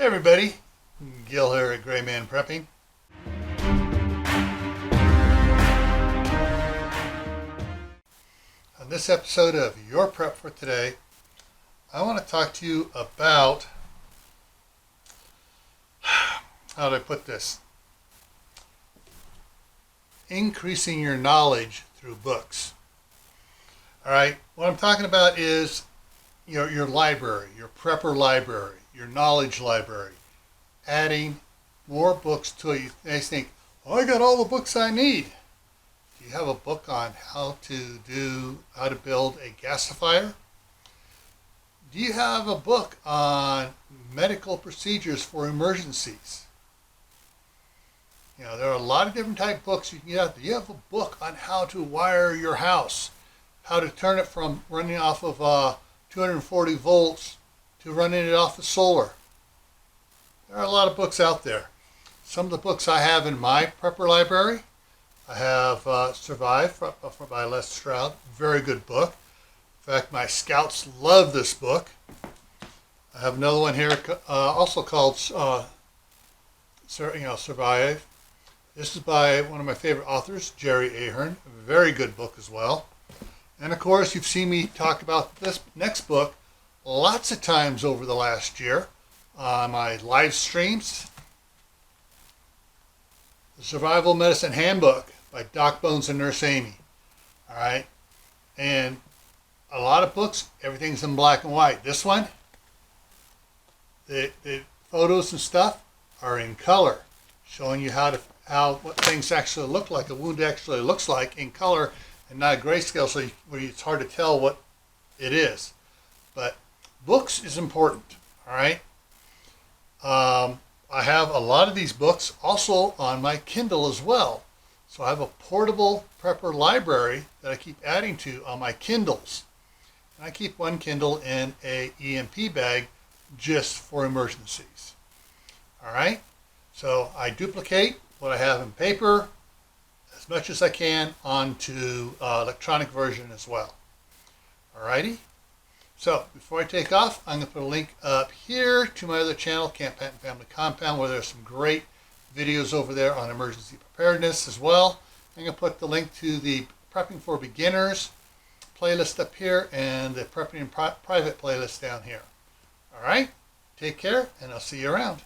everybody, Gil here at graymanprepping. On this episode of Your Prep for Today, I want to talk to you about, how do I put this? Increasing your knowledge through books. All right, what I'm talking about is your library, your prepper library, your knowledge library. Adding more books to it. You may think, oh, I got all the books I need. Do you have a book on how to build a gasifier? Do you have a book on medical procedures for emergencies? There are a lot of different type of books you can get out there. You have a book on how to wire your house, how to turn it from running off of 240 volts to running it off of solar. There are a lot of books out there. Some of the books I have in my prepper library, I have Survive by Les Stroud, very good book. In fact, my scouts love this book. I have another one here also called Survive. This is by one of my favorite authors, Jerry Ahern, a very good book as well. And of course, you've seen me talk about this next book lots of times over the last year on my live streams. The Survival Medicine Handbook by Doc Bones and Nurse Amy. All right. And a lot of books, everything's in black and white. This one, the photos and stuff are in color, showing you what things actually look like, a wound actually looks like in color, and not a grayscale, so where it's hard to tell what it is. But books is important, all right? I have a lot of these books also on my Kindle as well. So I have a portable prepper library that I keep adding to on my Kindles. And I keep one Kindle in a EMP bag just for emergencies. All right? So I duplicate what I have in paper as much as I can onto electronic version as well. Alrighty. So before I take off, I'm going to put a link up here to my other channel, Camp Patton Family Compound, where there's some great videos over there on emergency preparedness as well. I'm going to put the link to the Prepping for Beginners playlist up here and the Prepping in Private playlist down here. Alright, take care, and I'll see you around.